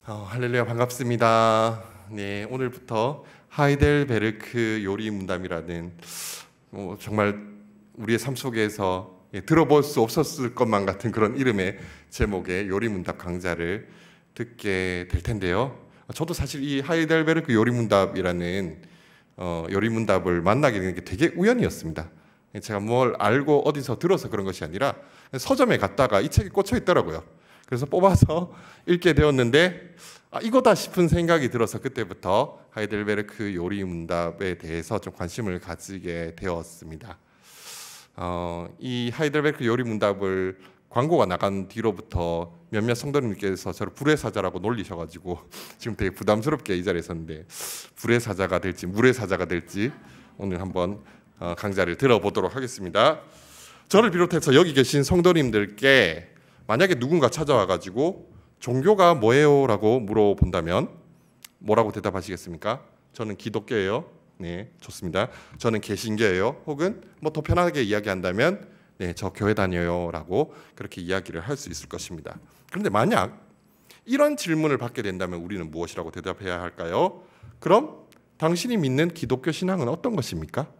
할렐루야, 반갑습니다. 네, 오늘부터 하이델베르크 요리 문담이라는 정말 우리의 삶 속에서 들어볼 수 없었을 것만 같은 그런 이름의 제목의 요리 문답 강좌를 듣게 될 텐데요. 저도 사실 이 하이델베르크 요리 문답이라는 요리 문답을 만나게 된 게 되게 우연이었습니다. 제가 뭘 알고 어디서 들어서 그런 것이 아니라 서점에 갔다가 이 책이 꽂혀 있더라고요. 그래서 뽑아서 읽게 되었는데 이거다 싶은 생각이 들어서 그때부터 하이델베르크 요리 문답에 대해서 좀 관심을 가지게 되었습니다. 이 하이델베르크 요리 문답을 광고가 나간 뒤로부터 몇몇 성도님께서 저를 불의 사자라고 놀리셔가지고 지금 되게 부담스럽게 이 자리에 섰는데 불의 사자가 될지 물의 사자가 될지 오늘 한번 강좌를 들어보도록 하겠습니다. 저를 비롯해서 여기 계신 성도님들께 만약에 누군가 찾아와가지고 종교가 뭐예요? 라고 물어본다면 뭐라고 대답하시겠습니까? 저는 기독교예요. 네, 좋습니다. 저는 개신교예요. 혹은 더 편하게 이야기한다면 네, 저 교회 다녀요. 라고 그렇게 이야기를 할 수 있을 것입니다. 그런데 만약 이런 질문을 받게 된다면 우리는 무엇이라고 대답해야 할까요? 그럼 당신이 믿는 기독교 신앙은 어떤 것입니까?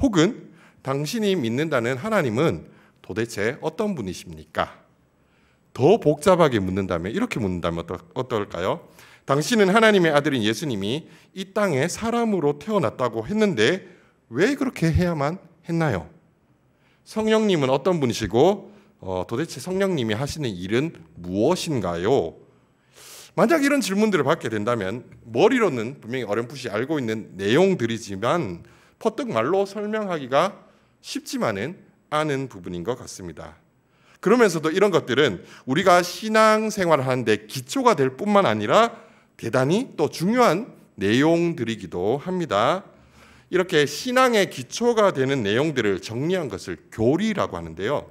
혹은 당신이 믿는다는 하나님은 도대체 어떤 분이십니까? 더 복잡하게 묻는다면 이렇게 묻는다면 어떨까요? 당신은 하나님의 아들인 예수님이 이 땅에 사람으로 태어났다고 했는데 왜 그렇게 해야만 했나요? 성령님은 어떤 분이시고 도대체 성령님이 하시는 일은 무엇인가요? 만약 이런 질문들을 받게 된다면 머리로는 분명히 어렴풋이 알고 있는 내용들이지만 퍼뜩 말로 설명하기가 쉽지만은 않은 부분인 것 같습니다. 그러면서도 이런 것들은 우리가 신앙생활을 하는데 기초가 될 뿐만 아니라 대단히 또 중요한 내용들이기도 합니다. 이렇게 신앙의 기초가 되는 내용들을 정리한 것을 교리라고 하는데요.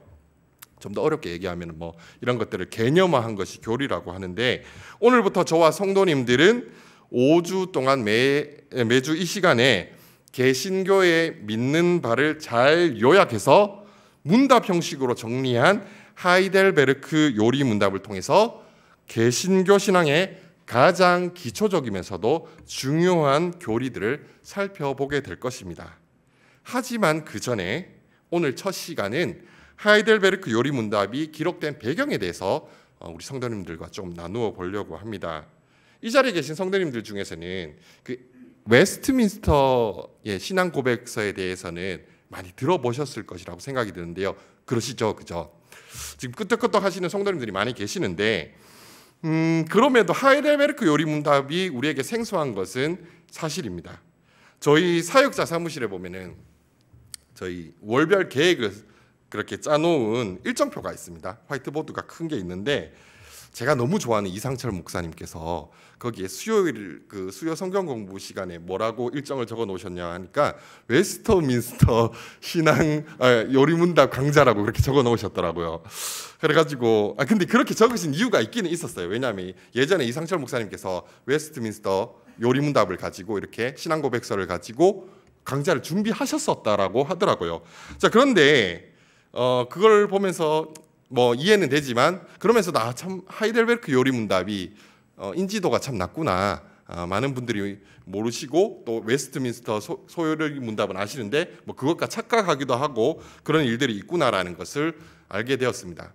좀 더 어렵게 얘기하면 이런 것들을 개념화한 것이 교리라고 하는데 오늘부터 저와 성도님들은 5주 동안 매주 이 시간에 개신교의 믿는 바를 잘 요약해서 문답 형식으로 정리한 하이델베르크 요리 문답을 통해서 개신교 신앙의 가장 기초적이면서도 중요한 교리들을 살펴보게 될 것입니다. 하지만 그 전에 오늘 첫 시간은 하이델베르크 요리 문답이 기록된 배경에 대해서 우리 성도님들과 좀 나누어 보려고 합니다. 이 자리에 계신 성도님들 중에서는 그 웨스트민스터의 신앙 고백서에 대해서는 많이 들어보셨을 것이라고 생각이 드는데요. 그러시죠, 그죠? 지금 끄떡끄떡 하시는 성도님들이 많이 계시는데 그럼에도 하이델베르크 요리 문답이 우리에게 생소한 것은 사실입니다. 저희 사역자 사무실에 보면은 저희 월별 계획을 그렇게 짜놓은 일정표가 있습니다. 화이트보드가 큰 게 있는데 제가 너무 좋아하는 이상철 목사님께서 거기에 수요일 수요 성경 공부 시간에 뭐라고 일정을 적어 놓으셨냐 하니까 웨스터민스터 신앙 요리 문답 강좌라고 그렇게 적어 놓으셨더라고요. 그래가지고 근데 그렇게 적으신 이유가 있기는 있었어요. 왜냐하면 예전에 이상철 목사님께서 웨스트민스터 요리 문답을 가지고 이렇게 신앙 고백서를 가지고 강좌를 준비하셨었다라고 하더라고요. 자, 그런데 그걸 보면서 이해는 되지만 그러면서도 참 하이델베르크 요리 문답이 인지도가 참 낮구나. 많은 분들이 모르시고 또 웨스트민스터 소요리 문답은 아시는데 그것과 착각하기도 하고 그런 일들이 있구나라는 것을 알게 되었습니다.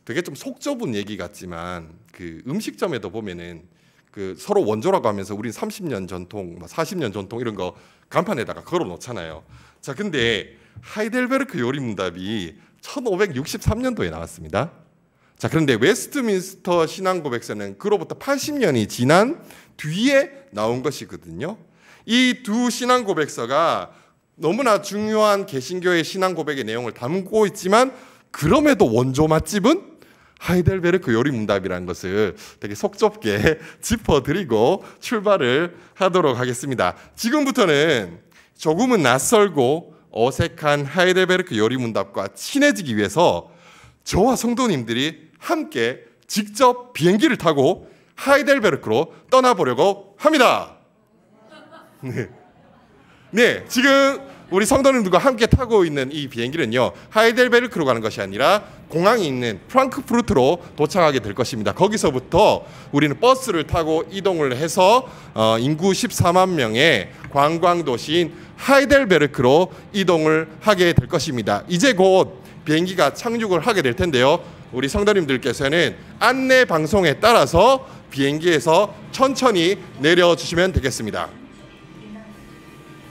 되게 좀 속 좁은 얘기 같지만 그 음식점에도 보면은 그 서로 원조라고 하면서 우린 30년 전통, 40년 전통 이런 거 간판에다가 걸어 놓잖아요. 자, 근데 하이델베르크 요리 문답이 1563년도에 나왔습니다. 자, 그런데 웨스트민스터 신앙 고백서는 그로부터 80년이 지난 뒤에 나온 것이거든요. 이 두 신앙 고백서가 너무나 중요한 개신교의 신앙 고백의 내용을 담고 있지만 그럼에도 원조 맛집은 하이델베르크 요리 문답이라는 것을 되게 속 좁게 짚어드리고 출발을 하도록 하겠습니다. 지금부터는 조금은 낯설고 어색한 하이델베르크 요리 문답과 친해지기 위해서 저와 성도님들이 함께 직접 비행기를 타고 하이델베르크로 떠나보려고 합니다. 네, 지금 우리 성도님들과 함께 타고 있는 이 비행기는요 하이델베르크로 가는 것이 아니라 공항이 있는 프랑크푸르트로 도착하게 될 것입니다. 거기서부터 우리는 버스를 타고 이동을 해서 인구 14만 명의 관광 도시인 하이델베르크로 이동을 하게 될 것입니다. 이제 곧 비행기가 착륙을 하게 될 텐데요. 우리 성도님들께서는 안내 방송에 따라서 비행기에서 천천히 내려주시면 되겠습니다.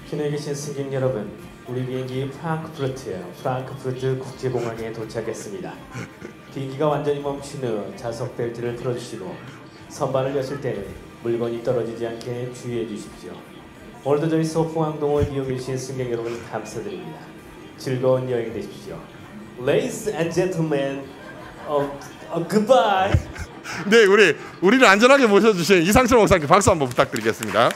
기내에 계신 승객 여러분, 우리 비행기 프랑크푸르트예요. 프랑크푸르트 국제공항에 도착했습니다. 비행기가 완전히 멈춘 후 좌석 벨트를 풀어주시고 선반을 여실 때는 물건이 떨어지지 않게 주의해 주십시오. 오늘도 저희 소풍항공을 이용해 주신 승객 여러분 감사드립니다. 즐거운 여행 되십시오. Ladies and gentlemen, goodbye. 네, 우리를 안전하게 모셔주신 이상철 목사님께 박수 한번 부탁드리겠습니다.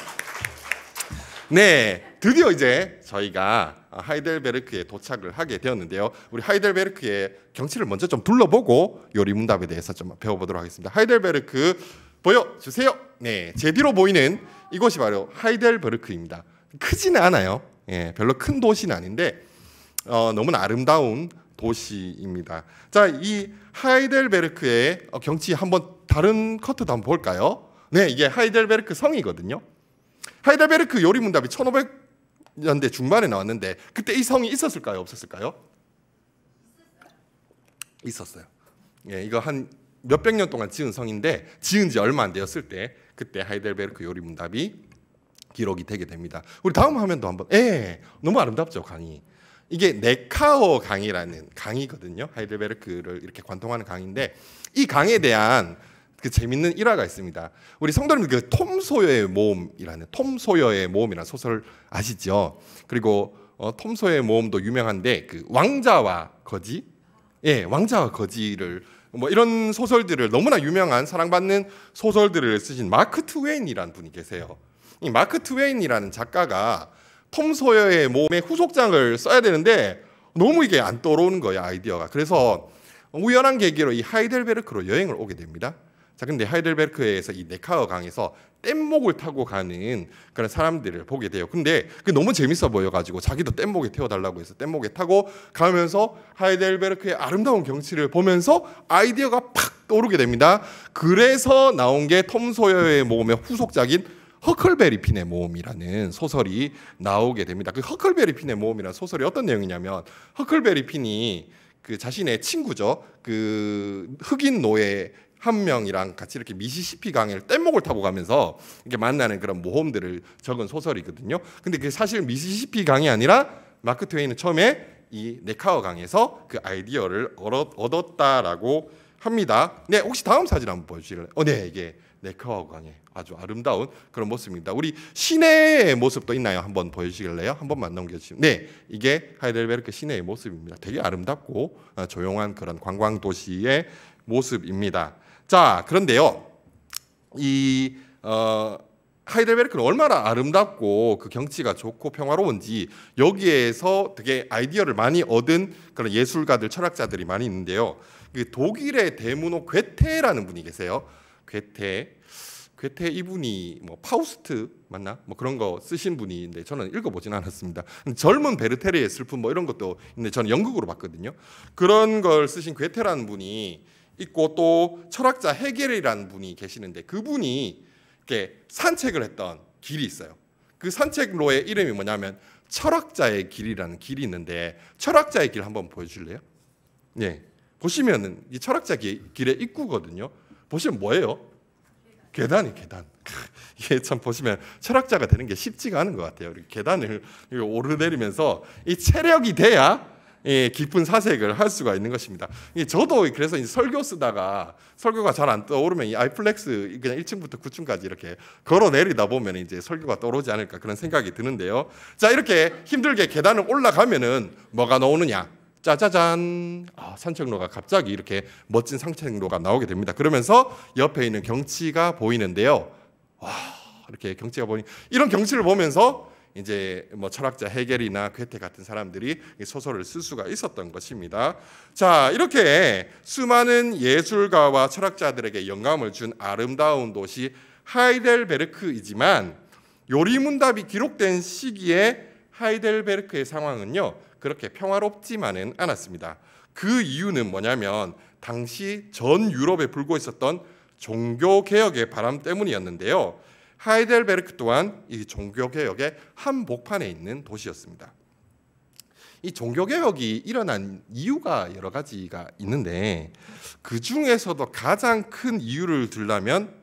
네, 드디어 이제 저희가 하이델베르크에 도착을 하게 되었는데요. 우리 하이델베르크의 경치를 먼저 좀 둘러보고 요리문답에 대해서 좀 배워보도록 하겠습니다. 하이델베르크 보여주세요. 네, 제 뒤로 보이는 이곳이 바로 하이델베르크입니다. 크지는 않아요. 예, 별로 큰 도시는 아닌데 너무나 아름다운 도시입니다. 자, 이 하이델베르크의 경치 한번 다른 커트도 한번 볼까요? 네, 이게 하이델베르크 성이거든요. 하이델베르크 요리문답이 1500년대 중반에 나왔는데 그때 이 성이 있었을까요? 없었을까요? 있었어요. 예, 이거 한 몇백 년 동안 지은 성인데 지은 지 얼마 안 되었을 때 그때 하이델베르크 요리문답이 기록이 되게 됩니다. 우리 다음 화면도 한번. 예, 너무 아름답죠, 강이. 이게 네카어 강이라는 강이거든요. 하이델베르크를 이렇게 관통하는 강인데 이 강에 대한 그 재밌는 일화가 있습니다. 우리 성도님들 그 톰 소여의 모험이라는 소설 아시죠? 그리고 톰 소여의 모험도 유명한데 그 왕자와 거지, 예, 왕자와 거지를 뭐 이런 소설들을 너무나 유명한 사랑받는 소설들을 쓰신 마크 트웨인이라는 분이 계세요. 이 마크 트웨인이라는 작가가 톰 소여의 모험의 후속작을 써야 되는데 너무 이게 안 떠오르는 거예요, 아이디어가. 그래서 우연한 계기로 이 하이델베르크로 여행을 오게 됩니다. 자, 근데 하이델베르크에서 이 네카어 강에서 뗏목을 타고 가는 그런 사람들을 보게 돼요. 근데 그 너무 재밌어 보여가지고 자기도 뗏목에 태워달라고 해서 뗏목에 타고 가면서 하이델베르크의 아름다운 경치를 보면서 아이디어가 팍 떠오르게 됩니다. 그래서 나온 게 톰 소여의 모험의 후속작인 허클베리 핀의 모험이라는 소설이 나오게 됩니다. 그 허클베리 핀의 모험이라는 소설이 어떤 내용이냐면 허클베리 핀이 그 자신의 친구죠. 그 흑인 노예 한 명이랑 같이 이렇게 미시시피 강을 뗏목을 타고 가면서 이렇게 만나는 그런 모험들을 적은 소설이거든요. 근데 그게 사실 미시시피 강이 아니라 마크 트웨인은 처음에 이 네카어 강에서 그 아이디어를 얻었다라고 합니다. 네, 혹시 다음 사진 한번 보여주실래요? 네, 이게 네카어 강의 아주 아름다운 그런 모습입니다. 우리 시내의 모습도 있나요? 한번 보여주실래요? 한 번만 넘겨주시면. 네, 이게 하이델베르크 시내의 모습입니다. 되게 아름답고 조용한 그런 관광 도시의 모습입니다. 자, 그런데요, 이 하이델베르크는 얼마나 아름답고 그 경치가 좋고 평화로운지 여기에서 되게 아이디어를 많이 얻은 그런 예술가들, 철학자들이 많이 있는데요. 그 독일의 대문호 괴테라는 분이 계세요. 괴테 이분이 뭐 파우스트 맞나? 뭐 그런 거 쓰신 분인데 저는 읽어보진 않았습니다. 젊은 베르테르의 슬픔 뭐 이런 것도 있는데 저는 연극으로 봤거든요. 그런 걸 쓰신 괴테라는 분이 있고 또 철학자 헤겔이라는 분이 계시는데 그분이 이렇게 산책을 했던 길이 있어요. 그 산책로의 이름이 뭐냐면 철학자의 길이라는 길이 있는데 철학자의 길 한번 보여줄래요? 네, 보시면은 이 철학자 길의 입구거든요. 보시면 뭐예요? 계단. 이게 참 보시면 철학자가 되는 게 쉽지가 않은 것 같아요. 계단을 오르내리면서 이 체력이 돼야 깊은 사색을 할 수가 있는 것입니다. 저도 그래서 이제 설교 쓰다가 설교가 잘 안 떠오르면 이 아이플렉스 그냥 1층부터 9층까지 이렇게 걸어 내리다 보면 이제 설교가 떠오르지 않을까 그런 생각이 드는데요. 자, 이렇게 힘들게 계단을 올라가면은 뭐가 나오느냐? 짜자잔, 산책로가 갑자기 이렇게 멋진 산책로가 나오게 됩니다. 그러면서 옆에 있는 경치가 보이는데요. 와, 이렇게 경치가 보니 이런 경치를 보면서 이제 뭐 철학자 헤겔이나 괴테 같은 사람들이 소설을 쓸 수가 있었던 것입니다. 자, 이렇게 수많은 예술가와 철학자들에게 영감을 준 아름다운 도시 하이델베르크이지만 요리문답이 기록된 시기에 하이델베르크의 상황은요 그렇게 평화롭지만은 않았습니다. 그 이유는 뭐냐면 당시 전 유럽에 불고 있었던 종교 개혁의 바람 때문이었는데요. 하이델베르크 또한 이 종교 개혁의 한복판에 있는 도시였습니다. 이 종교 개혁이 일어난 이유가 여러 가지가 있는데 그 중에서도 가장 큰 이유를 들라면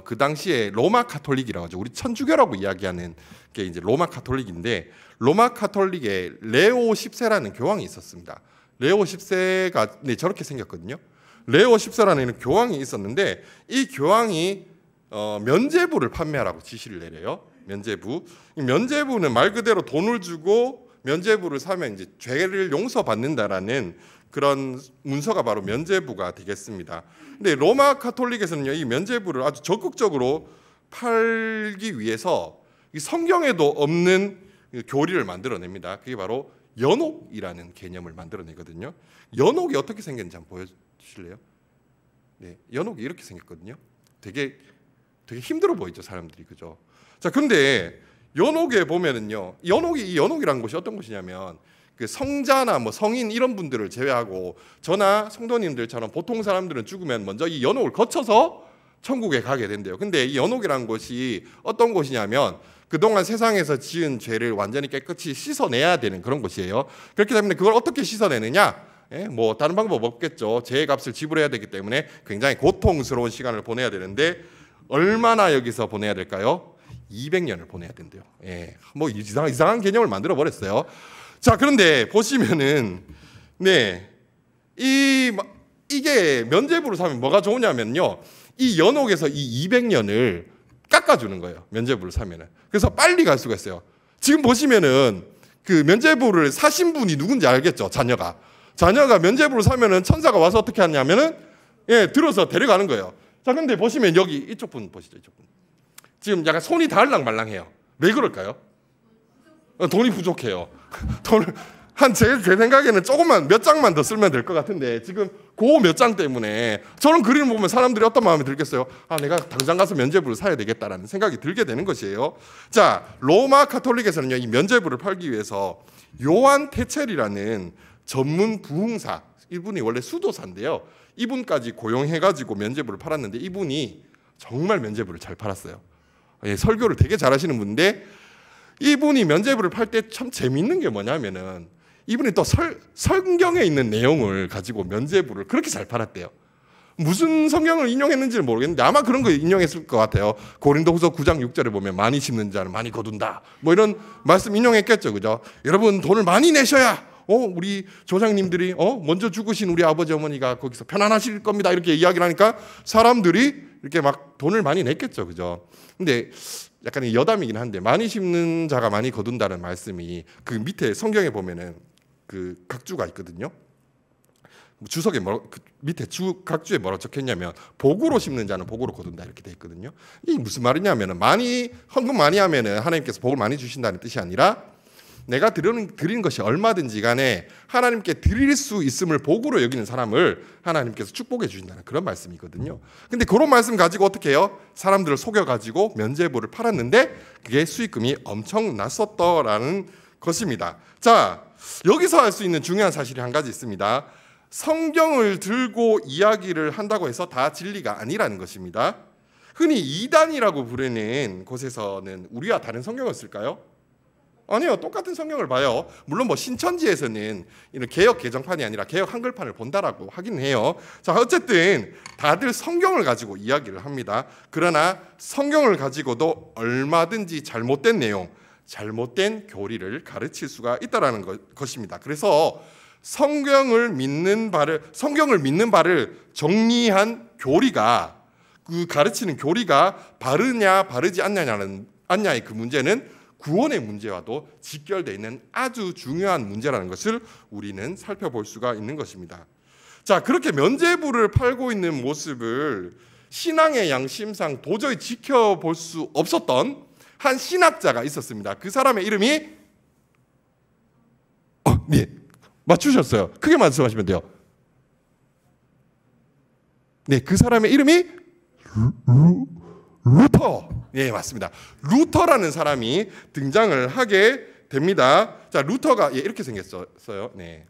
그 당시에 로마 카톨릭이라고 하죠. 우리 천주교라고 이야기하는 게 이제 로마 카톨릭인데 로마 카톨릭에 레오 10세라는 교황이 있었습니다. 레오 10세가 네, 저렇게 생겼거든요. 레오 10세라는 교황이 있었는데 이 교황이 면죄부를 판매하라고 지시를 내려요. 면죄부. 이 면죄부는 말 그대로 돈을 주고 면죄부를 사면 이제 죄를 용서받는다라는 그런 문서가 바로 면죄부가 되겠습니다. 근데 로마 카톨릭에서는요, 이 면죄부를 아주 적극적으로 팔기 위해서 이 성경에도 없는 교리를 만들어냅니다. 그게 바로 연옥이라는 개념을 만들어내거든요. 연옥이 어떻게 생겼는지 한번 보여주실래요? 네, 연옥이 이렇게 생겼거든요. 되게 힘들어 보이죠, 사람들이, 그죠? 자, 근데 연옥에 보면은요, 이 연옥이라는 곳이 어떤 곳이냐면 그 성자나 뭐 성인 이런 분들을 제외하고 저나 성도님들처럼 보통 사람들은 죽으면 먼저 이 연옥을 거쳐서 천국에 가게 된대요. 근데 이 연옥이라는 곳이 어떤 곳이냐면 그동안 세상에서 지은 죄를 완전히 깨끗이 씻어내야 되는 그런 곳이에요. 그렇기 때문에 그걸 어떻게 씻어내느냐? 뭐 다른 방법 없겠죠. 죄의 값을 지불해야 되기 때문에 굉장히 고통스러운 시간을 보내야 되는데 얼마나 여기서 보내야 될까요? 200년을 보내야 된대요. 뭐 이상한 개념을 만들어 버렸어요. 자, 그런데 보시면은 이게 면죄부를 사면 뭐가 좋으냐면요, 이 연옥에서 이 200년을 깎아주는 거예요. 면죄부를 사면은. 그래서 빨리 갈 수가 있어요. 지금 보시면은 그 면죄부를 사신 분이 누군지 알겠죠? 자녀가 면죄부를 사면은 천사가 와서 어떻게 하냐면은 들어서 데려가는 거예요. 자, 근데 보시면 여기 이쪽 분 보시죠. 이쪽 분. 지금 약간 손이 닿을랑말랑해요. 왜 그럴까요? 돈이 부족해요. 돈을 제 생각에는 조금만 몇 장만 더 쓰면 될 것 같은데 지금 그 몇 장 때문에 저런 그림을 보면 사람들이 어떤 마음이 들겠어요? 아, 내가 당장 가서 면죄부를 사야 되겠다라는 생각이 들게 되는 것이에요. 자, 로마 카톨릭에서는요, 이 면죄부를 팔기 위해서 요한 테첼이라는 전문 부흥사, 이분이 원래 수도사인데요. 이분까지 고용해가지고 면죄부를 팔았는데 이분이 정말 면죄부를 잘 팔았어요. 설교를 되게 잘하시는 분인데 이분이 면죄부를 팔 때 참 재미있는 게 뭐냐면은 이분이 또 성경에 있는 내용을 가지고 면죄부를 그렇게 잘 팔았대요. 무슨 성경을 인용했는지는 모르겠는데 아마 그런 거 인용했을 것 같아요. 고린도후서 9장 6절에 보면 많이 심는 자는 많이 거둔다, 뭐 이런 말씀 인용했겠죠, 그죠? 여러분 돈을 많이 내셔야 우리 조상님들이 먼저 죽으신 우리 아버지 어머니가 거기서 편안하실 겁니다, 이렇게 이야기를 하니까 사람들이 이렇게 막 돈을 많이 냈겠죠, 그죠? 근데 약간 여담이긴 한데 많이 심는 자가 많이 거둔다는 말씀이 그 밑에 성경에 보면은 그 각주가 있거든요. 주석에 그 밑에 각주에 뭐라고 적혔냐면 복으로 심는 자는 복으로 거둔다 이렇게 돼 있거든요. 이게 무슨 말이냐면은 헌금 많이 하면은 하나님께서 복을 많이 주신다는 뜻이 아니라 내가 드리는 것이 얼마든지 간에 하나님께 드릴 수 있음을 복으로 여기는 사람을 하나님께서 축복해 주신다는 그런 말씀이거든요. 근데 그런 말씀 가지고 어떻게 해요? 사람들을 속여가지고 면죄부를 팔았는데 그게 수익금이 엄청났었더라는 것입니다. 자, 여기서 알 수 있는 중요한 사실이 한 가지 있습니다. 성경을 들고 이야기를 한다고 해서 다 진리가 아니라는 것입니다. 흔히 이단이라고 부르는 곳에서는 우리와 다른 성경을 쓸까요? 아니요, 똑같은 성경을 봐요. 물론 뭐 신천지에서는 이런 개역 개정판이 아니라 개역 한글판을 본다라고 하긴 해요. 자, 어쨌든 다들 성경을 가지고 이야기를 합니다. 그러나 성경을 가지고도 얼마든지 잘못된 내용, 잘못된 교리를 가르칠 수가 있다라는 것입니다. 그래서 성경을 믿는 바를 정리한 교리가, 그 가르치는 교리가 바르냐 바르지 않냐의 그 문제는 구원의 문제와도 직결되어 있는 아주 중요한 문제라는 것을 우리는 살펴볼 수가 있는 것입니다. 자, 그렇게 면죄부를 팔고 있는 모습을 신앙의 양심상 도저히 지켜볼 수 없었던 한 신학자가 있었습니다. 그 사람의 이름이 네, 맞추셨어요. 크게 말씀하시면 돼요. 네, 그 사람의 이름이 루터. 네, 맞습니다. 루터라는 사람이 등장을 하게 됩니다. 자, 루터가 이렇게 생겼어요. 네.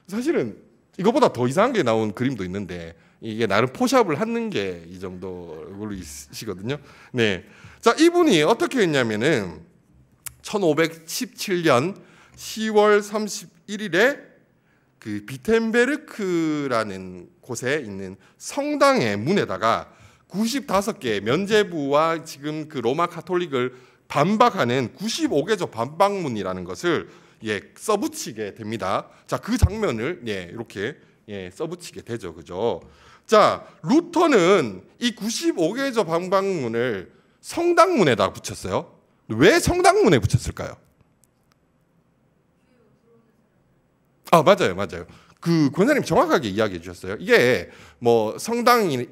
사실은 이거보다 더 이상한 게 나온 그림도 있는데 이게 나름 포샵을 하는 게 이 정도이시거든요. 네, 자 이분이 어떻게 했냐면은 1517년 10월 31일에 그 비텐베르크라는 곳에 있는 성당의 문에다가 95개의 면죄부와 지금 그 로마 카톨릭을 반박하는 95개조 반박문이라는 것을 써붙이게 됩니다. 자, 그 장면을 이렇게 써붙이게 되죠, 그죠? 자, 루터는 이 95개조 반박문을 성당문에다 붙였어요. 왜 성당문에 붙였을까요? 아, 맞아요. 그 권사님 정확하게 이야기해 주셨어요. 이게 뭐 성당이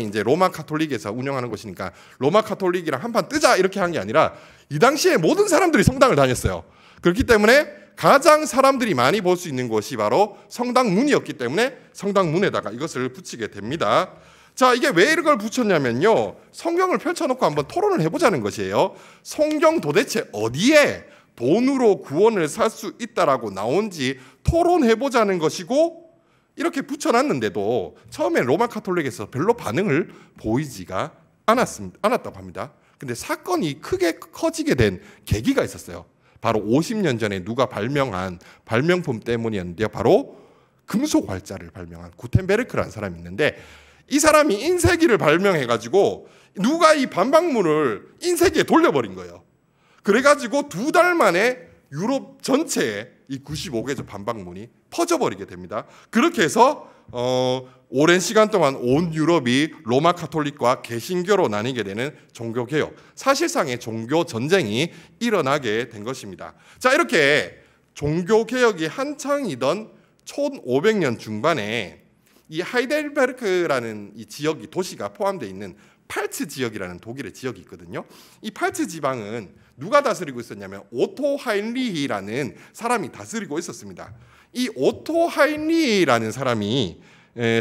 이제 로마 카톨릭에서 운영하는 곳이니까 로마 카톨릭이랑 한판 뜨자 이렇게 한 게 아니라 이 당시에 모든 사람들이 성당을 다녔어요. 그렇기 때문에 가장 사람들이 많이 볼 수 있는 곳이 바로 성당문이었기 때문에 성당문에다가 이것을 붙이게 됩니다. 자, 이게 왜 이걸 붙였냐면요, 성경을 펼쳐놓고 한번 토론을 해보자는 것이에요. 성경 도대체 어디에 돈으로 구원을 살 수 있다라고 나온지 토론해보자는 것이고, 이렇게 붙여놨는데도 처음에 로마 카톨릭에서 별로 반응을 보이지가 않았다고 합니다. 근데 사건이 크게 커지게 된 계기가 있었어요. 바로 50년 전에 누가 발명한 발명품 때문이었는데요. 바로 금속 활자를 발명한 구텐베르크라는 사람이 있는데, 이 사람이 인쇄기를 발명해가지고 누가 이 반박문을 인쇄기에 돌려버린 거예요. 그래가지고 2달 만에 유럽 전체에 이 95개조 반박문이 퍼져버리게 됩니다. 그렇게 해서 오랜 시간 동안 온 유럽이 로마 카톨릭과 개신교로 나뉘게 되는 종교개혁, 사실상의 종교전쟁이 일어나게 된 것입니다. 자, 이렇게 종교개혁이 한창이던 1500년 중반에 이 하이델베르크라는 이 지역이, 도시가 포함되어 있는 팔츠 지역이라는 독일의 지역이 있거든요. 이 팔츠 지방은 누가 다스리고 있었냐면 오토 하인리히라는 사람이 다스리고 있었습니다. 이 오토 하인리히라는 사람이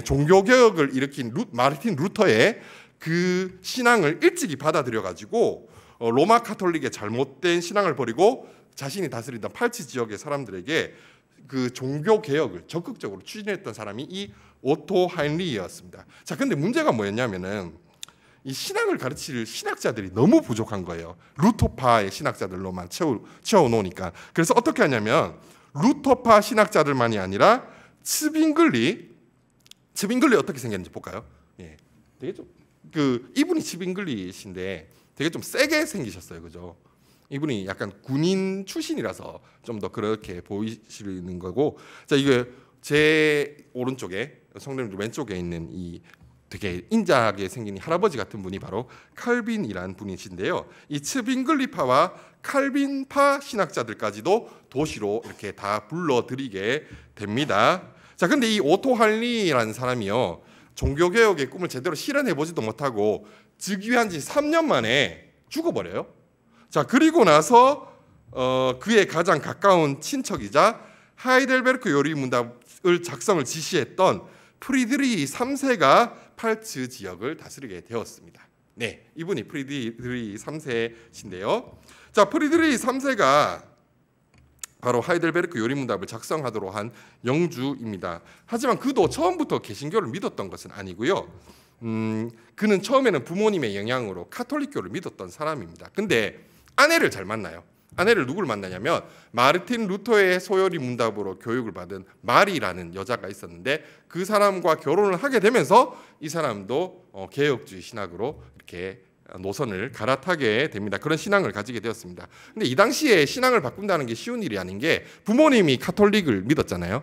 종교개혁을 일으킨 마르틴 루터의 그 신앙을 일찍이 받아들여가지고 로마 카톨릭의 잘못된 신앙을 버리고 자신이 다스리던 팔츠 지역의 사람들에게 그 종교개혁을 적극적으로 추진했던 사람이 이 오토 하인리히였습니다. 자, 근데 문제가 뭐였냐면은 이 신앙을 가르칠 신학자들이 너무 부족한 거예요. 루터파의 신학자들로만 채워놓으니까. 그래서 어떻게 하냐면 루터파 신학자들만이 아니라 츠빙글리 어떻게 생겼는지 볼까요? 예, 되게 좀 이분이 츠빙글리신데 되게 좀 세게 생기셨어요, 그죠? 이분이 약간 군인 출신이라서 좀 더 그렇게 보이시는 거고, 자, 이게 제 오른쪽에, 성도님들 왼쪽에 있는 이 되게 인자하게 생긴 할아버지 같은 분이 바로 칼빈이라는 분이신데요. 이 츠빙글리파와 칼빈파 신학자들까지도 도시로 이렇게 다 불러들이게 됩니다. 자, 근데 이 오토 할리라는 사람이요, 종교개혁의 꿈을 제대로 실현해보지도 못하고 즉위한 지 3년 만에 죽어버려요. 자, 그리고 나서 그의 가장 가까운 친척이자 하이델베르크 요리문답을 작성을 지시했던 프리드리히 3세가 팔츠 지역을 다스리게 되었습니다. 네, 이분이 프리드리히 3세신데요. 자, 프리드리히 3세가 바로 하이델베르크 요리문답을 작성하도록 한 영주입니다. 하지만 그도 처음부터 개신교를 믿었던 것은 아니고요. 그는 처음에는 부모님의 영향으로 카톨릭교를 믿었던 사람입니다. 근데 아내를 잘 만나요. 아내를 누구를 만나냐면 마르틴 루터의 소요리 문답으로 교육을 받은 마리라는 여자가 있었는데, 그 사람과 결혼을 하게 되면서 이 사람도 개혁주의 신학으로 이렇게 노선을 갈아타게 됩니다. 그런 신앙을 가지게 되었습니다. 근데 이 당시에 신앙을 바꾼다는 게 쉬운 일이 아닌 게, 부모님이 카톨릭을 믿었잖아요.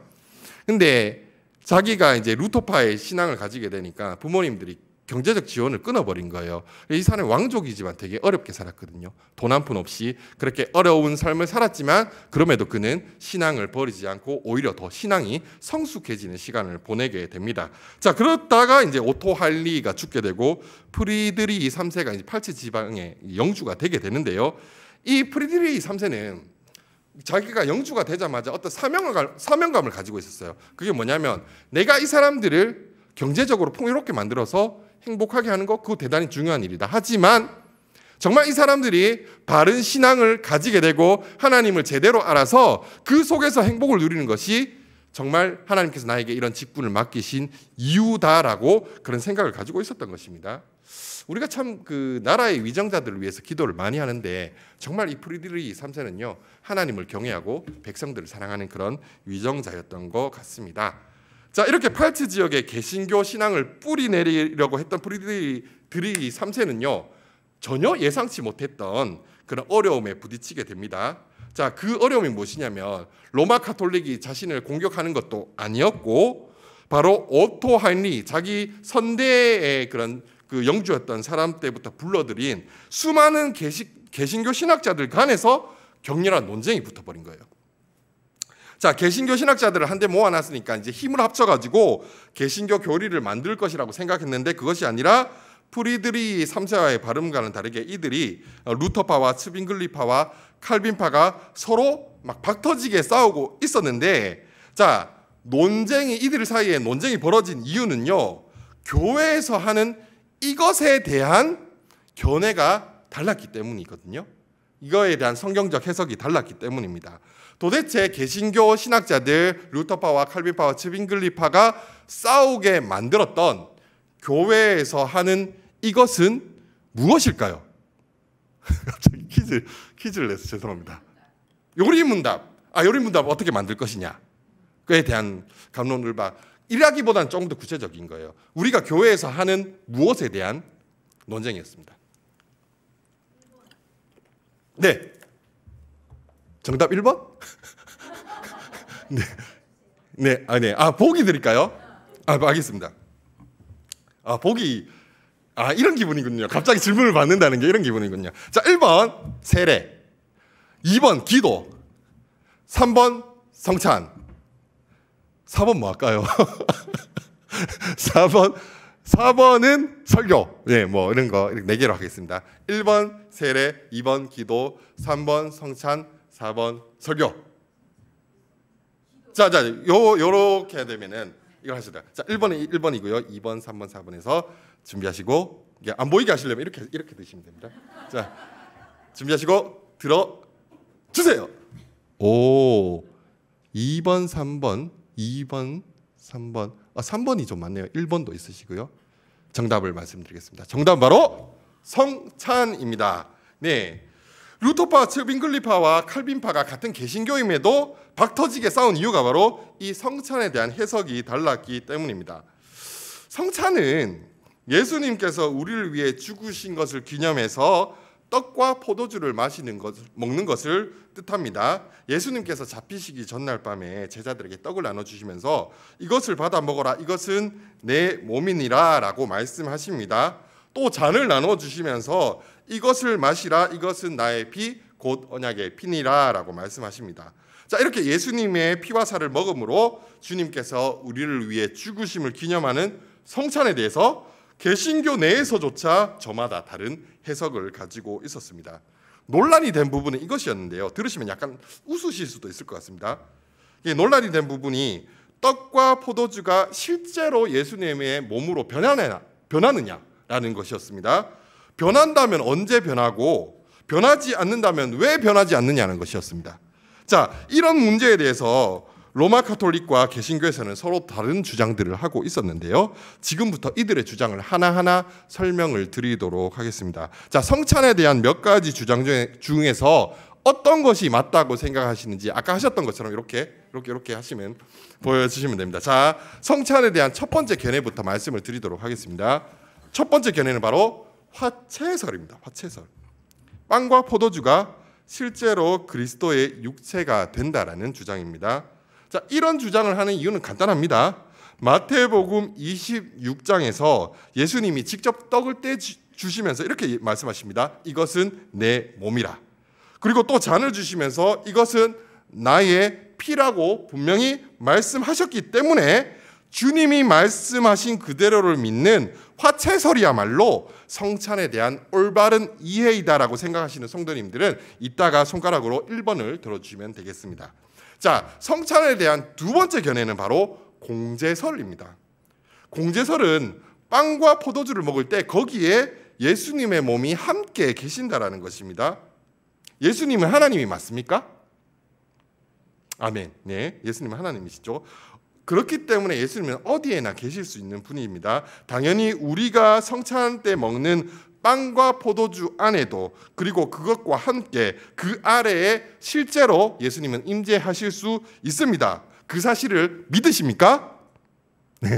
근데 자기가 이제 루터파의 신앙을 가지게 되니까 부모님들이 경제적 지원을 끊어버린 거예요. 이 사람은 왕족이지만 되게 어렵게 살았거든요. 돈 한 푼 없이 그렇게 어려운 삶을 살았지만 그럼에도 그는 신앙을 버리지 않고 오히려 더 신앙이 성숙해지는 시간을 보내게 됩니다. 자, 그러다가 이제 오토 할리가 죽게 되고 프리드리히 3세가 이제 팔츠 지방의 영주가 되게 되는데요. 이 프리드리히 3세는 자기가 영주가 되자마자 어떤 사명감을 가지고 있었어요. 그게 뭐냐면, 내가 이 사람들을 경제적으로 풍요롭게 만들어서 행복하게 하는 거, 그거 대단히 중요한 일이다. 하지만 정말 이 사람들이 바른 신앙을 가지게 되고 하나님을 제대로 알아서 그 속에서 행복을 누리는 것이 정말 하나님께서 나에게 이런 직분을 맡기신 이유다라고 그런 생각을 가지고 있었던 것입니다. 우리가 참 그 나라의 위정자들을 위해서 기도를 많이 하는데 정말 이 프리드리히 3세는요 하나님을 경외하고 백성들을 사랑하는 그런 위정자였던 것 같습니다. 자, 이렇게 팔츠 지역에 개신교 신앙을 뿌리내리려고 했던 프리드리히 3세는요 전혀 예상치 못했던 그런 어려움에 부딪히게 됩니다. 자, 그 어려움이 무엇이냐면 로마 가톨릭이 자신을 공격하는 것도 아니었고 바로 오토 하인리 자기 선대의 그런 그 영주였던 사람 때부터 불러들인 수많은 개신교 신학자들 간에서 격렬한 논쟁이 붙어버린 거예요. 자, 개신교 신학자들을 한데 모아놨으니까 이제 힘을 합쳐가지고 개신교 교리를 만들 것이라고 생각했는데 그것이 아니라 프리드리히 3세와의 발음과는 다르게 이들이 루터파와 츠빙글리파와 칼빈파가 서로 막 박터지게 싸우고 있었는데, 자, 이들 사이에 논쟁이 벌어진 이유는요 교회에서 하는 이것에 대한 견해가 달랐기 때문이거든요. 이거에 대한 성경적 해석이 달랐기 때문입니다. 도대체 개신교 신학자들 루터파와 칼빈파와 츠빙글리파가 싸우게 만들었던 교회에서 하는 이것은 무엇일까요? 갑자기 퀴즈를 내서 죄송합니다. 요리문답 어떻게 만들 것이냐 그에 대한 갑론을박 이라기보다는 조금 더 구체적인 거예요. 우리가 교회에서 하는 무엇에 대한 논쟁이었습니다. 네, 정답 1번? 네. 보기 드릴까요? 알겠습니다. 보기 이런 기분이군요. 갑자기 질문을 받는다는 게 이런 기분이군요. 자, 1번 세례, 2번 기도, 3번 성찬, 4번 뭐 할까요? 4번은 설교. 네, 뭐 이런 거 4개로 하겠습니다. 1번 세례, 2번 기도, 3번 성찬, 4번 설교. 자, 요렇게 되면은 이걸 하시다. 자, 1번이고요. 2번, 3번, 4번에서 준비하시고 안 보이게 하시려면 이렇게 드시면 됩니다. 자, 준비하시고 들어 주세요. 오, 2번, 3번, 2번, 3번. 3번이 좀 많네요. 1번도 있으시고요. 정답을 말씀드리겠습니다. 정답은 바로 성찬입니다. 네. 루터파, 츠빙글리파와 칼빈파가 같은 개신교임에도 박터지게 싸운 이유가 바로 이 성찬에 대한 해석이 달랐기 때문입니다. 성찬은 예수님께서 우리를 위해 죽으신 것을 기념해서 떡과 포도주를 먹는 것을 뜻합니다. 예수님께서 잡히시기 전날 밤에 제자들에게 떡을 나눠주시면서 이것을 받아 먹어라, 이것은 내 몸이니라 라고 말씀하십니다. 또 잔을 나눠주시면서 이것을 마시라, 이것은 나의 피, 곧 언약의 피니라 라고 말씀하십니다. 자, 이렇게 예수님의 피와 살을 먹음으로 주님께서 우리를 위해 죽으심을 기념하는 성찬에 대해서 개신교 내에서조차 저마다 다른 해석을 가지고 있었습니다. 논란이 된 부분은 이것이었는데요. 들으시면 약간 웃으실 수도 있을 것 같습니다. 논란이 된 부분이 떡과 포도주가 실제로 예수님의 몸으로 변하느냐라는 것이었습니다. 변한다면 언제 변하고 변하지 않는다면 왜 변하지 않느냐는 것이었습니다. 자, 이런 문제에 대해서 로마 가톨릭과 개신교에서는 서로 다른 주장들을 하고 있었는데요. 지금부터 이들의 주장을 하나하나 설명을 드리도록 하겠습니다. 자, 성찬에 대한 몇 가지 주장 중에서 어떤 것이 맞다고 생각하시는지 아까 하셨던 것처럼 이렇게 하시면 보여주시면 됩니다. 자, 성찬에 대한 첫 번째 견해부터 말씀을 드리도록 하겠습니다. 첫 번째 견해는 바로 화채설입니다. 화채설. 빵과 포도주가 실제로 그리스도의 육체가 된다라는 주장입니다. 자, 이런 주장을 하는 이유는 간단합니다. 마태복음 26장에서 예수님이 직접 떡을 떼주시면서 이렇게 말씀하십니다. 이것은 내 몸이라. 그리고 또 잔을 주시면서 이것은 나의 피라고 분명히 말씀하셨기 때문에 주님이 말씀하신 그대로를 믿는 화채설이야말로 성찬에 대한 올바른 이해이다라고 생각하시는 성도님들은 이따가 손가락으로 1번을 들어주시면 되겠습니다. 자, 성찬에 대한 두 번째 견해는 바로 공제설입니다. 공제설은 빵과 포도주를 먹을 때 거기에 예수님의 몸이 함께 계신다라는 것입니다. 예수님은 하나님이 맞습니까? 아멘. 네, 예수님은 하나님이시죠. 그렇기 때문에 예수님은 어디에나 계실 수 있는 분입니다. 당연히 우리가 성찬 때 먹는 빵과 포도주 안에도, 그리고 그것과 함께 그 아래에 실제로 예수님은 임재하실 수 있습니다. 그 사실을 믿으십니까? 네.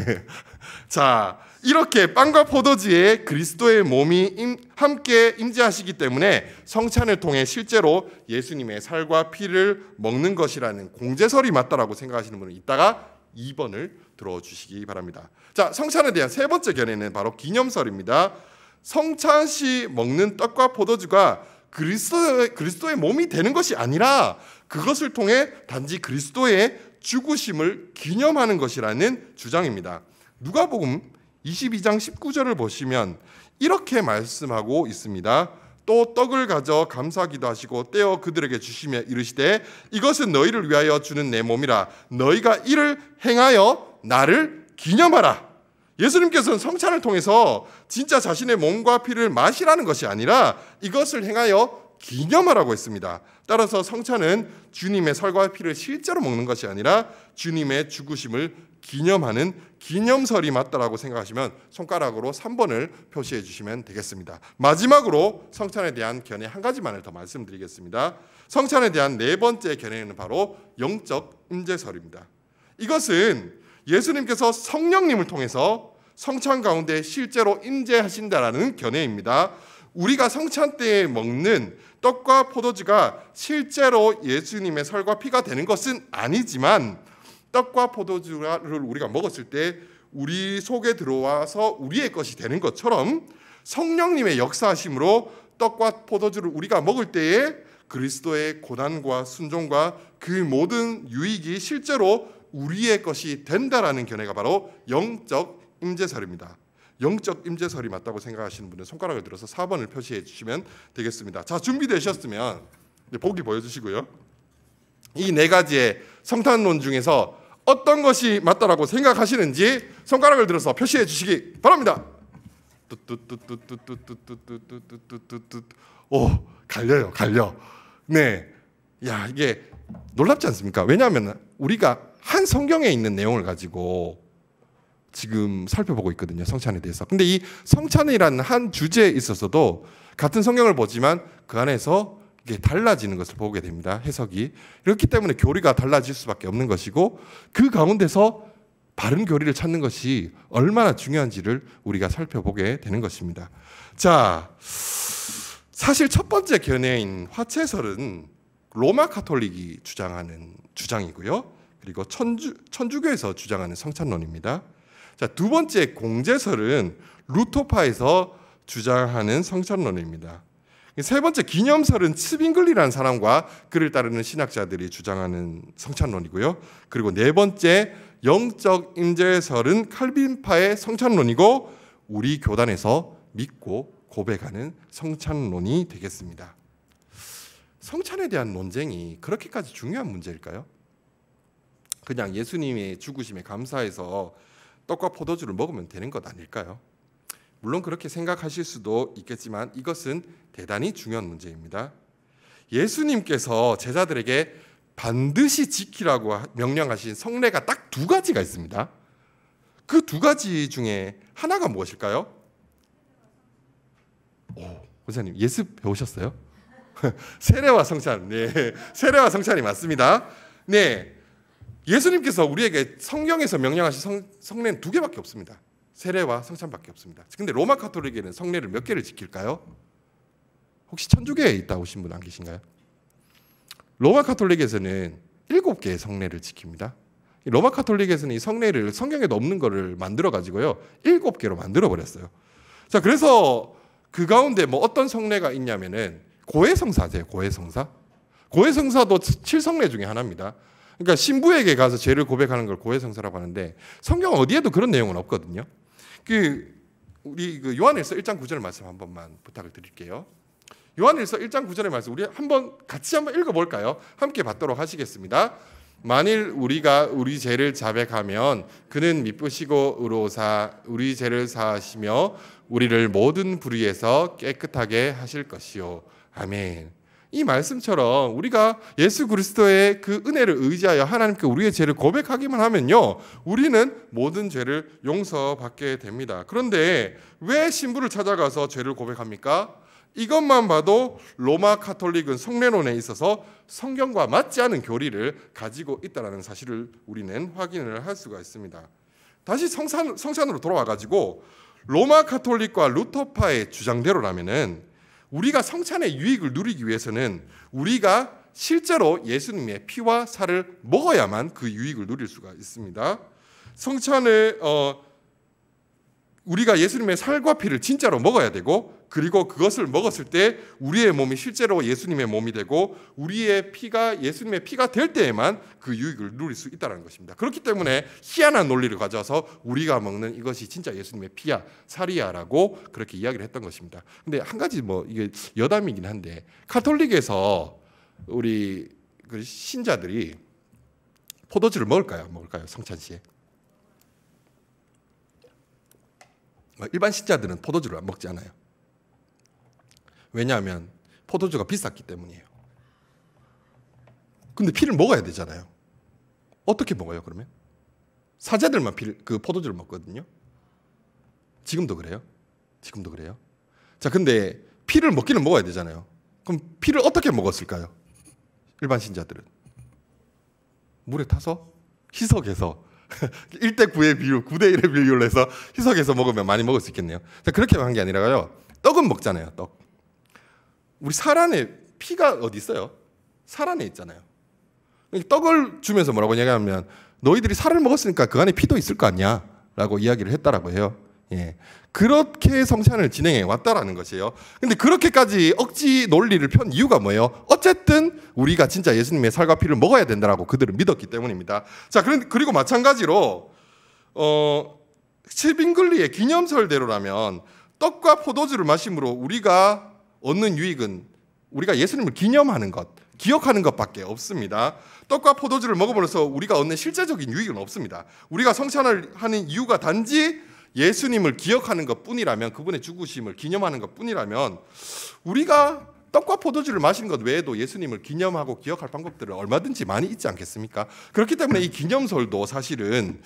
자, 이렇게 빵과 포도주에 그리스도의 몸이 함께 임재하시기 때문에 성찬을 통해 실제로 예수님의 살과 피를 먹는 것이라는 공제설이 맞다라고 생각하시는 분은 이따가 2번을 들어주시기 바랍니다. 자, 성찬에 대한 세 번째 견해는 바로 기념설입니다. 성찬 시 먹는 떡과 포도주가 그리스도의 몸이 되는 것이 아니라 그것을 통해 단지 그리스도의 죽으심을 기념하는 것이라는 주장입니다. 누가복음 22장 19절을 보시면 이렇게 말씀하고 있습니다. 또 떡을 가져 감사기도 하시고 떼어 그들에게 주시며 이르시되 이것은 너희를 위하여 주는 내 몸이라 너희가 이를 행하여 나를 기념하라. 예수님께서는 성찬을 통해서 진짜 자신의 몸과 피를 마시라는 것이 아니라 이것을 행하여 기념하라고 했습니다. 따라서 성찬은 주님의 살과 피를 실제로 먹는 것이 아니라 주님의 죽으심을 기념하는 기념설이 맞다라고 생각하시면 손가락으로 3번을 표시해 주시면 되겠습니다. 마지막으로 성찬에 대한 견해 한 가지만을 더 말씀드리겠습니다. 성찬에 대한 네 번째 견해는 바로 영적 임재설입니다. 이것은 예수님께서 성령님을 통해서 성찬 가운데 실제로 임재하신다라는 견해입니다. 우리가 성찬 때에 먹는 떡과 포도주가 실제로 예수님의 살과 피가 되는 것은 아니지만 떡과 포도주를 우리가 먹었을 때 우리 속에 들어와서 우리의 것이 되는 것처럼 성령님의 역사하심으로 떡과 포도주를 우리가 먹을 때에 그리스도의 고난과 순종과 그 모든 유익이 실제로 우리의 것이 된다라는 견해가 바로 영적 임재설입니다. 영적 임재설이 맞다고 생각하시는 분은 손가락을 들어서 4번을 표시해 주시면 되겠습니다. 자, 준비되셨으면 보기 보여주시고요. 이 네 가지의 성탄론 중에서 어떤 것이 맞다라고 생각하시는지 손가락을 들어서 표시해 주시기 바랍니다. 오, 갈려. 네, 야, 이게 놀랍지 않습니까? 왜냐하면 우리가 한 성경에 있는 내용을 가지고 지금 살펴보고 있거든요. 성찬에 대해서. 근데 이 성찬이라는 한 주제에 있어서도 같은 성경을 보지만 그 안에서 이게 달라지는 것을 보게 됩니다. 해석이. 그렇기 때문에 교리가 달라질 수밖에 없는 것이고 그 가운데서 바른 교리를 찾는 것이 얼마나 중요한지를 우리가 살펴보게 되는 것입니다. 자, 사실 첫 번째 견해인 화채설은 로마 카톨릭이 주장하는 주장이고요. 그리고 천주교에서 주장하는 성찬론입니다. 자, 두 번째 공제설은 루터파에서 주장하는 성찬론입니다. 세 번째 기념설은 츠빙글리라는 사람과 그를 따르는 신학자들이 주장하는 성찬론이고요. 그리고 네 번째 영적 임재설은 칼빈파의 성찬론이고 우리 교단에서 믿고 고백하는 성찬론이 되겠습니다. 성찬에 대한 논쟁이 그렇게까지 중요한 문제일까요? 그냥 예수님의 죽으심에 감사해서 떡과 포도주를 먹으면 되는 것 아닐까요? 물론 그렇게 생각하실 수도 있겠지만 이것은 대단히 중요한 문제입니다. 예수님께서 제자들에게 반드시 지키라고 명령하신 성례가 딱 두 가지가 있습니다. 그 두 가지 중에 하나가 무엇일까요? 원사님 예습 배우셨어요? 세례와 성찬. 네, 세례와 성찬이 맞습니다. 네, 예수님께서 우리에게 성경에서 명령하신 성례는 두 개밖에 없습니다. 세례와 성찬밖에 없습니다. 근데 로마 카톨릭에는 성례를 몇 개를 지킬까요? 혹시 천주교에 있다 오신 분 안 계신가요? 로마 카톨릭에서는 7개의 성례를 지킵니다. 로마 카톨릭에서는 이 성례를 성경에도 없는 거를 만들어 가지고요 7개로 만들어 버렸어요. 자, 그래서 그 가운데 뭐 어떤 성례가 있냐면은 고해성사제요. 고해성사도 7성례 중에 하나입니다. 그러니까 신부에게 가서 죄를 고백하는 걸 고해성사라고 하는데 성경 어디에도 그런 내용은 없거든요. 우리 요한일서 1장 9절 말씀 한 번만 부탁을 드릴게요. 요한일서 1장 9절의 말씀 우리 같이 한번 읽어볼까요? 함께 받도록 하시겠습니다. 만일 우리가 우리 죄를 자백하면 그는 미쁘시고 의로우사 우리 죄를 사하시며 우리를 모든 불의에서 깨끗하게 하실 것이요. 아멘. 이 말씀처럼 우리가 예수 그리스도의 그 은혜를 의지하여 하나님께 우리의 죄를 고백하기만 하면요, 우리는 모든 죄를 용서받게 됩니다. 그런데 왜 신부를 찾아가서 죄를 고백합니까? 이것만 봐도 로마 카톨릭은 성례론에 있어서 성경과 맞지 않은 교리를 가지고 있다는 사실을 우리는 확인을 할 수가 있습니다. 다시 성찬으로 돌아와가지고 로마 카톨릭과 루터파의 주장대로라면은 우리가 성찬의 유익을 누리기 위해서는 우리가 실제로 예수님의 피와 살을 먹어야만 그 유익을 누릴 수가 있습니다. 성찬을 우리가 예수님의 살과 피를 진짜로 먹어야 되고, 그리고 그것을 먹었을 때 우리의 몸이 실제로 예수님의 몸이 되고 우리의 피가 예수님의 피가 될 때에만 그 유익을 누릴 수 있다는 것입니다. 그렇기 때문에 희한한 논리를 가져와서 우리가 먹는 이것이 진짜 예수님의 피야 살이야라고 그렇게 이야기를 했던 것입니다. 근데 한 가지 이게 여담이긴 한데, 카톨릭에서 우리 그 신자들이 포도주를 먹을까요? 성찬 시에? 일반 신자들은 포도주를 안 먹지 않아요. 왜냐하면 포도주가 비쌌기 때문이에요. 근데 피를 먹어야 되잖아요. 어떻게 먹어요, 그러면? 사제들만 그 포도주를 먹거든요. 지금도 그래요? 지금도 그래요? 자, 근데 피를 먹기는 먹어야 되잖아요. 그럼 피를 어떻게 먹었을까요? 일반 신자들은 물에 타서 희석해서 1대9의 비율, 9대1의 비율로 해서 희석해서 먹으면 많이 먹을 수 있겠네요. 자, 그렇게 한 게 아니라요, 떡은 먹잖아요. 떡. 우리 살 안에 피가 어디 있어요? 살 안에 있잖아요. 떡을 주면서 뭐라고 이야기하면, 너희들이 살을 먹었으니까 그 안에 피도 있을 거 아니야 라고 이야기를 했다라고 해요. 예. 그렇게 성찬을 진행해 왔다라는 것이에요. 근데 그렇게까지 억지 논리를 편 이유가 뭐예요? 어쨌든 우리가 진짜 예수님의 살과 피를 먹어야 된다라고 그들은 믿었기 때문입니다. 자, 그리고 마찬가지로 스빙글리의 기념설대로라면 떡과 포도주를 마심으로 우리가 얻는 유익은 우리가 예수님을 기념하는 것, 기억하는 것밖에 없습니다. 떡과 포도주를 먹음으로써 우리가 얻는 실제적인 유익은 없습니다. 우리가 성찬을 하는 이유가 단지 예수님을 기억하는 것뿐이라면, 그분의 죽으심을 기념하는 것뿐이라면, 우리가 떡과 포도주를 마시는 것 외에도 예수님을 기념하고 기억할 방법들은 얼마든지 많이 있지 않겠습니까? 그렇기 때문에 이 기념설도 사실은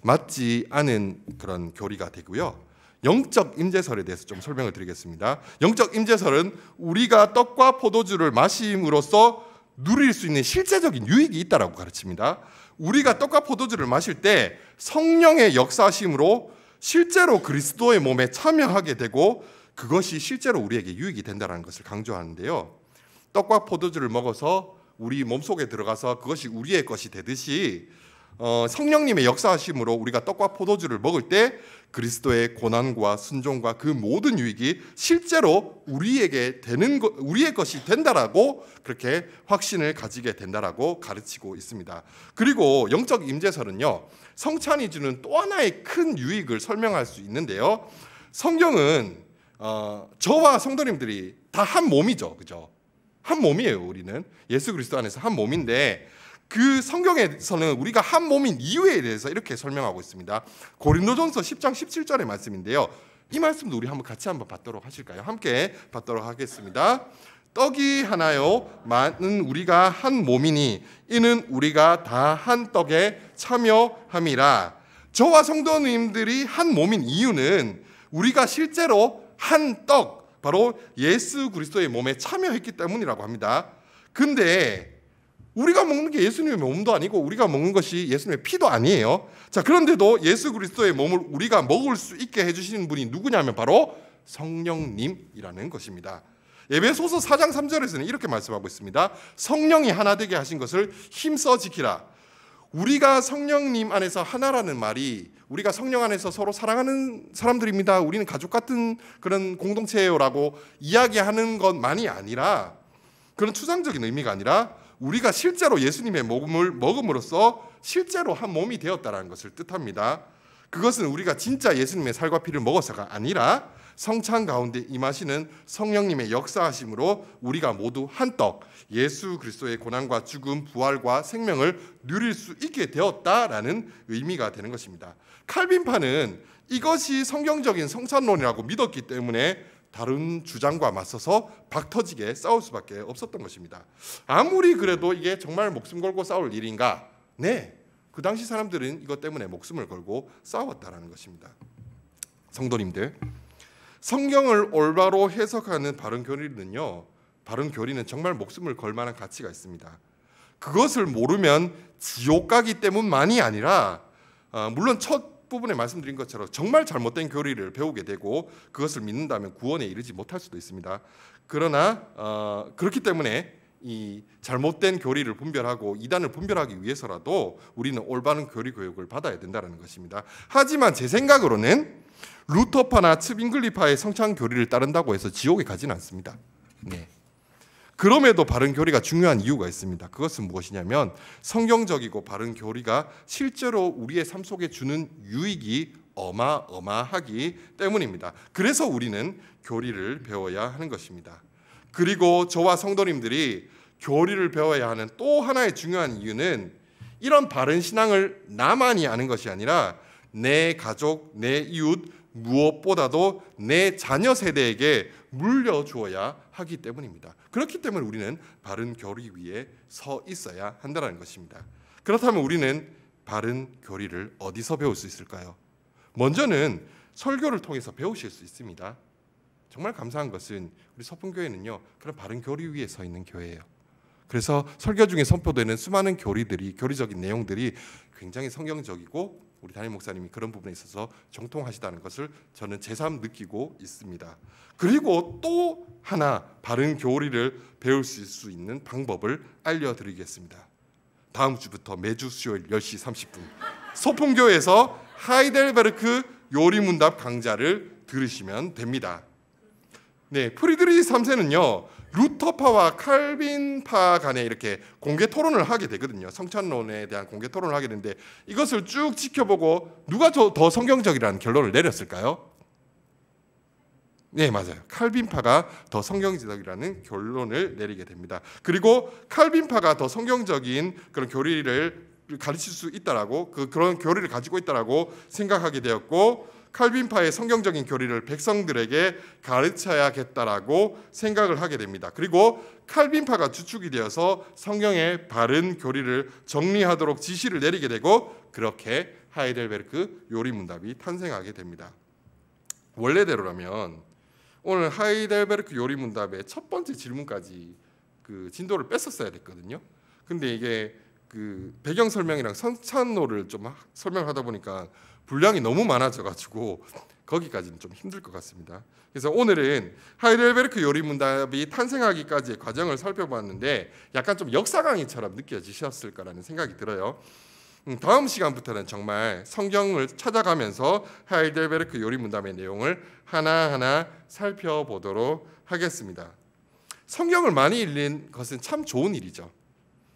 맞지 않은 그런 교리가 되고요. 영적 임재설에 대해서 좀 설명을 드리겠습니다. 영적 임재설은 우리가 떡과 포도주를 마심으로써 누릴 수 있는 실제적인 유익이 있다라고 가르칩니다. 우리가 떡과 포도주를 마실 때 성령의 역사심으로 실제로 그리스도의 몸에 참여하게 되고 그것이 실제로 우리에게 유익이 된다는 것을 강조하는데요. 떡과 포도주를 먹어서 우리 몸속에 들어가서 그것이 우리의 것이 되듯이 성령님의 역사하심으로 우리가 떡과 포도주를 먹을 때 그리스도의 고난과 순종과 그 모든 유익이 실제로 우리에게 되는 것, 우리의 것이 된다라고 그렇게 확신을 가지게 된다라고 가르치고 있습니다. 그리고 영적 임재설은요, 성찬이 주는 또 하나의 큰 유익을 설명할 수 있는데요. 성경은 저와 성도님들이 다 한 몸이죠, 그죠? 한 몸이에요. 우리는 예수 그리스도 안에서 한 몸인데, 그 성경에서는 우리가 한 몸인 이유에 대해서 이렇게 설명하고 있습니다. 고린도전서 10장 17절의 말씀인데요. 이 말씀도 우리 같이 한번 받도록 하실까요? 함께 받도록 하겠습니다. 떡이 하나요 많은 우리가 한 몸이니 이는 우리가 다 한 떡에 참여함이라. 저와 성도님들이 한 몸인 이유는 우리가 실제로 한 떡, 바로 예수 그리스도의 몸에 참여했기 때문이라고 합니다. 근데 우리가 먹는 게 예수님의 몸도 아니고 우리가 먹는 것이 예수님의 피도 아니에요. 자, 그런데도 예수 그리스도의 몸을 우리가 먹을 수 있게 해주시는 분이 누구냐면 바로 성령님이라는 것입니다. 에베소서 4장 3절에서는 이렇게 말씀하고 있습니다. 성령이 하나 되게 하신 것을 힘써 지키라. 우리가 성령님 안에서 하나라는 말이 우리가 성령 안에서 서로 사랑하는 사람들입니다, 우리는 가족 같은 그런 공동체예요라고 이야기하는 것만이 아니라, 그런 추상적인 의미가 아니라 우리가 실제로 예수님의 몸을 먹음으로써 실제로 한 몸이 되었다는 것을 뜻합니다. 그것은 우리가 진짜 예수님의 살과 피를 먹어서가 아니라 성찬 가운데 임하시는 성령님의 역사하심으로 우리가 모두 한 떡, 예수 그리스도의 고난과 죽음, 부활과 생명을 누릴 수 있게 되었다라는 의미가 되는 것입니다. 칼빈파는 이것이 성경적인 성찬론이라고 믿었기 때문에 다른 주장과 맞서서 박터지게 싸울 수밖에 없었던 것입니다. 아무리 그래도 이게 정말 목숨 걸고 싸울 일인가? 네, 그 당시 사람들은 이것 때문에 목숨을 걸고 싸웠다라는 것입니다. 성도님들, 성경을 올바로 해석하는 바른 교리는요, 바른 교리는 정말 목숨을 걸 만한 가치가 있습니다. 그것을 모르면 지옥 가기 때문만이 아니라 물론 첫 부분에 말씀드린 것처럼 정말 잘못된 교리를 배우게 되고 그것을 믿는다면 구원에 이르지 못할 수도 있습니다. 그러나 그렇기 때문에 이 잘못된 교리를 분별하고 이단을 분별하기 위해서라도 우리는 올바른 교리 교육을 받아야 된다는 것입니다. 하지만 제 생각으로는 루터파나 츠빙글리파의 성찬 교리를 따른다고 해서 지옥에 가지는 않습니다. 네. 그럼에도 바른 교리가 중요한 이유가 있습니다. 그것은 무엇이냐면 성경적이고 바른 교리가 실제로 우리의 삶 속에 주는 유익이 어마어마하기 때문입니다. 그래서 우리는 교리를 배워야 하는 것입니다. 그리고 저와 성도님들이 교리를 배워야 하는 또 하나의 중요한 이유는 이런 바른 신앙을 나만이 아는 것이 아니라 내 가족, 내 이웃, 무엇보다도 내 자녀 세대에게 물려주어야 하기 때문입니다. 그렇기 때문에 우리는 바른 교리 위에 서 있어야 한다는 것입니다. 그렇다면 우리는 바른 교리를 어디서 배울 수 있을까요? 먼저는 설교를 통해서 배우실 수 있습니다. 정말 감사한 것은 우리 서풍교회는요, 그런 바른 교리 위에 서 있는 교회예요. 그래서 설교 중에 선포되는 수많은 교리적인 내용들이 굉장히 성경적이고 우리 담임 목사님이 그런 부분에 있어서 정통하시다는 것을 저는 새삼 느끼고 있습니다. 그리고 또 하나 바른 교리를 배울 수 있는 방법을 알려드리겠습니다. 다음 주부터 매주 수요일 10시 30분 소풍교회에서 하이델베르크 요리문답 강좌를 들으시면 됩니다. 네, 프리드리히 3세는요 루터파와 칼빈파 간에 이렇게 공개 토론을 하게 되거든요. 성찬론에 대한 공개 토론을 하게 되는데 이것을 쭉 지켜보고 누가 더 성경적이라는 결론을 내렸을까요? 네, 맞아요. 칼빈파가 더 성경적이라는 결론을 내리게 됩니다. 그리고 칼빈파가 더 성경적인 그런 교리를 가르칠 수 있다라고 그런 교리를 가지고 있다라고 생각하게 되었고 칼빈파의 성경적인 교리를 백성들에게 가르쳐야겠다라고 생각을 하게 됩니다. 그리고 칼빈파가 주축이 되어서 성경의 바른 교리를 정리하도록 지시를 내리게 되고 그렇게 하이델베르크 요리문답이 탄생하게 됩니다. 원래대로라면 오늘 하이델베르크 요리문답의 첫 번째 질문까지 그 진도를 뺐었어야 됐거든요. 근데 이게 그 배경 설명이랑 성찬로를 좀 설명하다 보니까 분량이 너무 많아져가지고 거기까지는 좀 힘들 것 같습니다. 그래서 오늘은 하이델베르크 요리문답이 탄생하기까지의 과정을 살펴봤는데 약간 좀 역사 강의처럼 느껴지셨을 거라는 생각이 들어요. 다음 시간부터는 정말 성경을 찾아가면서 하이델베르크 요리문답의 내용을 하나하나 살펴보도록 하겠습니다. 성경을 많이 읽는 것은 참 좋은 일이죠.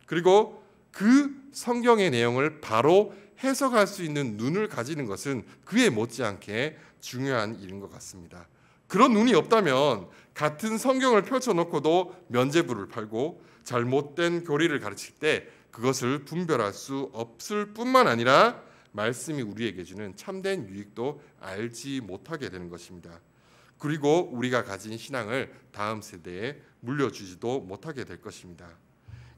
그리고 그 성경의 내용을 바로 해석할 수 있는 눈을 가지는 것은 그에 못지않게 중요한 일인 것 같습니다. 그런 눈이 없다면 같은 성경을 펼쳐놓고도 면죄부를 팔고 잘못된 교리를 가르칠 때 그것을 분별할 수 없을 뿐만 아니라 말씀이 우리에게 주는 참된 유익도 알지 못하게 되는 것입니다. 그리고 우리가 가진 신앙을 다음 세대에 물려주지도 못하게 될 것입니다.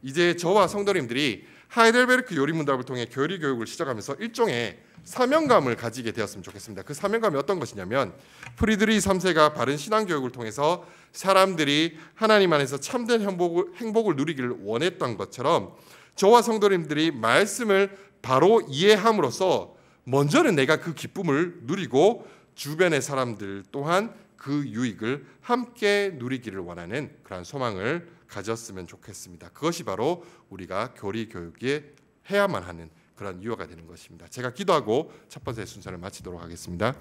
이제 저와 성도님들이 하이델베르크 요리문답을 통해 교리 교육을 시작하면서 일종의 사명감을 가지게 되었으면 좋겠습니다. 그 사명감이 어떤 것이냐면 프리드리히 3세가 바른 신앙 교육을 통해서 사람들이 하나님 안에서 참된 행복을 누리기를 원했던 것처럼 저와 성도님들이 말씀을 바로 이해함으로써 먼저는 내가 그 기쁨을 누리고 주변의 사람들 또한 그 유익을 함께 누리기를 원하는 그런 소망을 가졌으면 좋겠습니다. 그것이 바로 우리가 교리 교육에 해야만 하는 그런 유효가 되는 것입니다. 제가 기도하고 첫 번째 순서를 마치도록 하겠습니다.